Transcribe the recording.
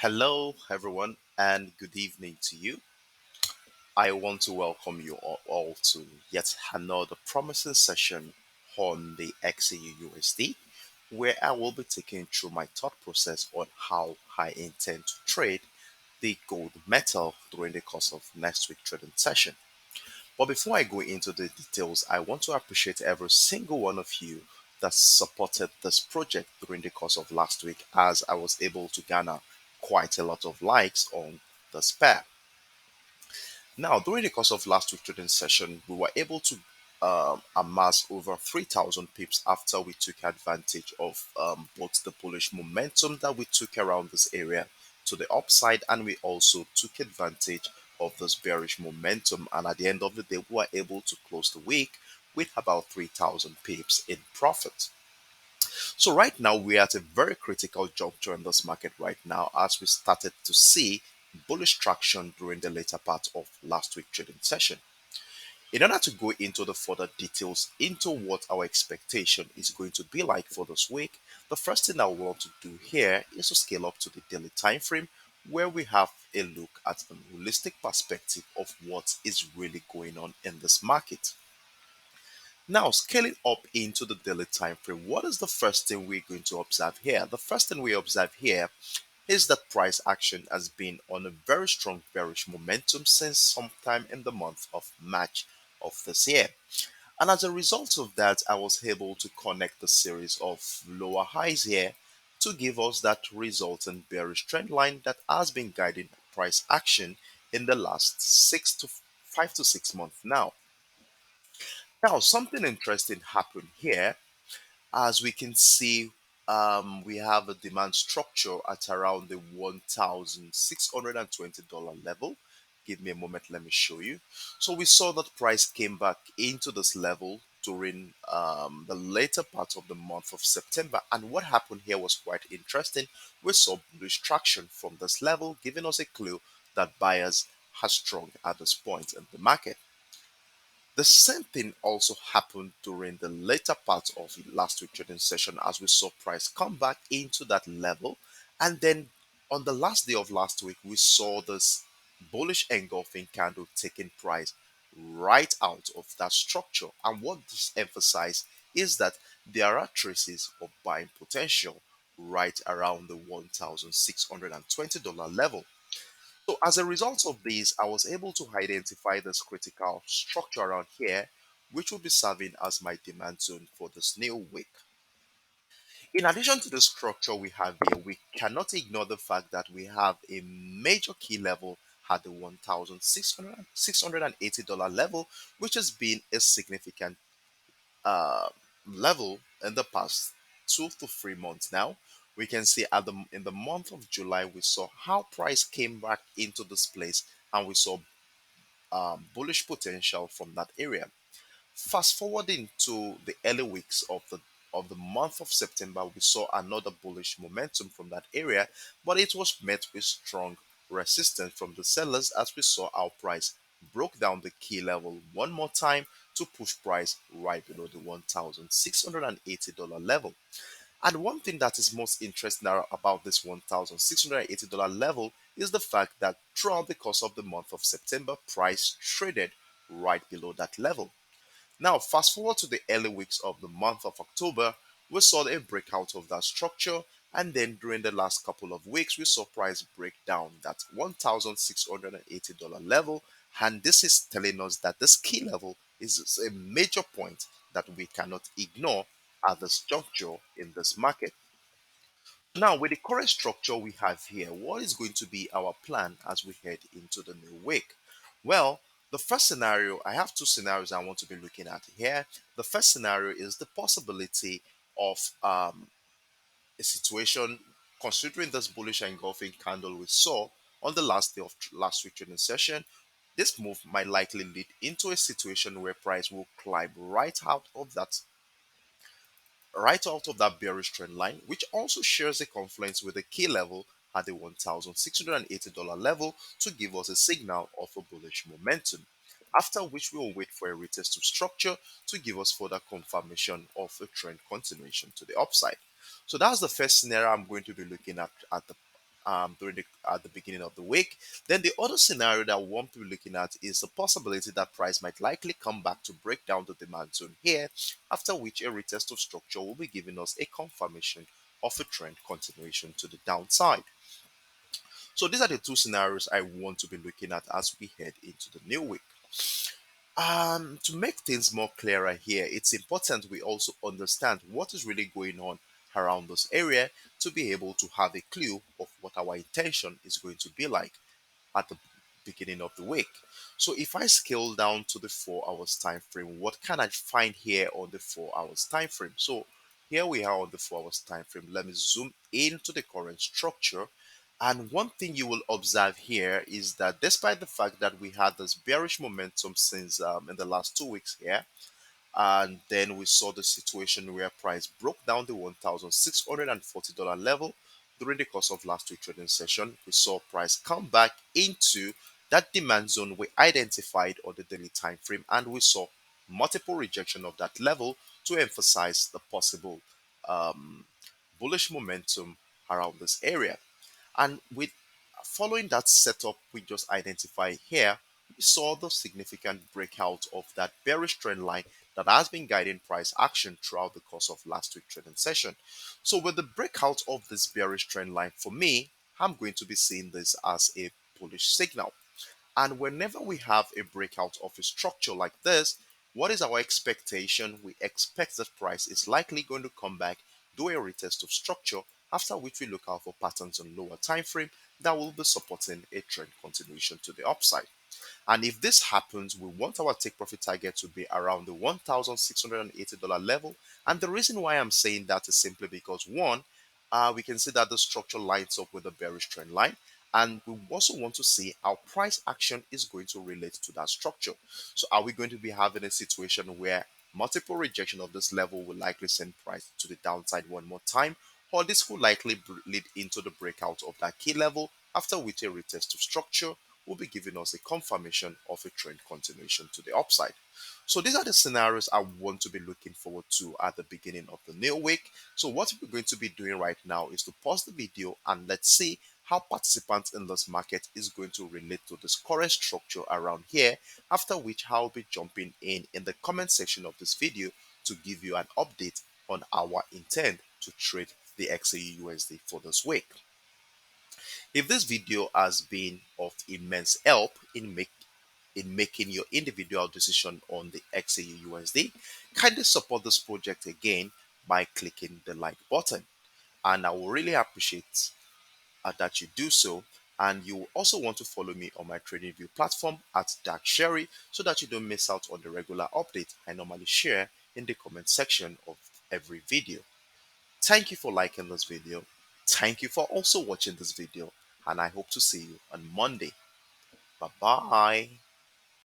Hello, everyone, and good evening to you. I want to welcome you all to yet another promising session on the XAUUSD, where I will be taking you through my thought process on how I intend to trade the gold metal during the course of next week trading session. But before I go into the details, I want to appreciate every single one of you that supported this project during the course of last week, as I was able to garner quite a lot of likes on the spare. Now, during the course of last week's trading session, we were able to amass over 3,000 pips after we took advantage of both the bullish momentum that we took around this area to the upside, and we also took advantage of this bearish momentum. And at the end of the day, we were able to close the week with about 3,000 pips in profit. So right now we're at a very critical juncture in this market right now, as we started to see bullish traction during the later part of last week trading session. In order to go into the further details into what our expectation is going to be like for this week, the first thing I want to do here is to scale up to the daily time frame, where we have a look at a holistic perspective of what is really going on in this market. Now, scaling up into the daily time frame, what is the first thing we're going to observe here? The first thing we observe here is that price action has been on a very strong bearish momentum since sometime in the month of March of this year. And as a result of that, I was able to connect a series of lower highs here to give us that resultant bearish trend line that has been guiding price action in the last 5 to 6 months now. Now, something interesting happened here. As we can see, we have a demand structure at around the $1,620 level. Give me a moment, let me show you. So we saw that price came back into this level during the later part of the month of September. And what happened here was quite interesting. We saw bullish traction from this level, giving us a clue that buyers are strong at this point in the market. The same thing also happened during the later part of the last week trading session, as we saw price come back into that level. And then on the last day of last week, we saw this bullish engulfing candle taking price right out of that structure. And what this emphasizes is that there are traces of buying potential right around the $1,620 level. So as a result of this, I was able to identify this critical structure around here, which will be serving as my demand zone for this new week. In addition to the structure we have here, we cannot ignore the fact that we have a major key level at the $1,680 level, which has been a significant uh, level in the past 2 to 3 months now. We can see in the month of July, we saw how price came back into this place, and we saw bullish potential from that area. Fast forwarding to the early weeks of the month of September, we saw another bullish momentum from that area, but it was met with strong resistance from the sellers, as we saw our price broke down the key level one more time to push price right below the $1,680 level. And one thing that is most interesting about this $1,680 level is the fact that throughout the course of the month of September, price traded right below that level. Now, fast forward to the early weeks of the month of October, we saw a breakout of that structure, and then during the last couple of weeks, we saw price break down that $1,680 level, and this is telling us that this key level is a major point that we cannot ignore at this juncture in this market. Now, with the current structure we have here, what is going to be our plan as we head into the new week? Well, the first scenario, I have two scenarios I want to be looking at here. The first scenario is the possibility of a situation considering this bullish engulfing candle we saw on the last day of last week trading session. This move might likely lead into a situation where price will climb right out of that bearish trend line, which also shares a confluence with the key level at the $1,680 level to give us a signal of a bullish momentum. After which we will wait for a retest to structure to give us further confirmation of a trend continuation to the upside. So that's the first scenario I'm going to be looking at during at the beginning of the week. Then the other scenario that we want to be looking at is the possibility that price might likely come back to break down the demand zone here, after which a retest of structure will be giving us a confirmation of a trend continuation to the downside. So these are the two scenarios I want to be looking at as we head into the new week. To make things more clearer here, it's important we also understand what is really going on around this area to be able to have a clue of what our intention is going to be like at the beginning of the week. So if I scale down to the 4 hours time frame, what can I find here on the 4 hours time frame? So here we are on the 4 hours time frame. Let me zoom into the current structure. And one thing you will observe here is that despite the fact that we had this bearish momentum since in the last 2 weeks here, and then we saw the situation where price broke down the $1,640 level during the course of last week trading session. We saw price come back into that demand zone we identified on the daily time frame, and we saw multiple rejection of that level to emphasize the possible um, bullish momentum around this area. And with following that setup we just identified here, we saw the significant breakout of that bearish trend line that has been guiding price action throughout the course of last week trading session. So with the breakout of this bearish trend line, for me, I'm going to be seeing this as a bullish signal. And whenever we have a breakout of a structure like this, what is our expectation? We expect that price is likely going to come back, do a retest of structure, after which we look out for patterns on lower time frame that will be supporting a trend continuation to the upside. And if this happens, we want our take profit target to be around the $1,680 level. And the reason why I'm saying that is simply because one, we can see that the structure lines up with the bearish trend line. And we also want to see how price action is going to relate to that structure. So are we going to be having a situation where multiple rejection of this level will likely send price to the downside one more time? Or this could likely lead into the breakout of that key level, after which a retest of structure will be giving us a confirmation of a trend continuation to the upside. So these are the scenarios I want to be looking forward to at the beginning of the new week. So what we're going to be doing right now is to pause the video and let's see how participants in this market is going to relate to this current structure around here, after which I'll be jumping in the comment section of this video to give you an update on our intent to trade the XAUUSD for this week. If this video has been of immense help in making your individual decision on the XAUUSD, kindly support this project again by clicking the like button. And I will really appreciate that you do so. And you will also want to follow me on my TradingView platform at Dark Sherry so that you don't miss out on the regular update I normally share in the comment section of every video. Thank you for liking this video. Thank you for also watching this video, and I hope to see you on Monday. Bye bye.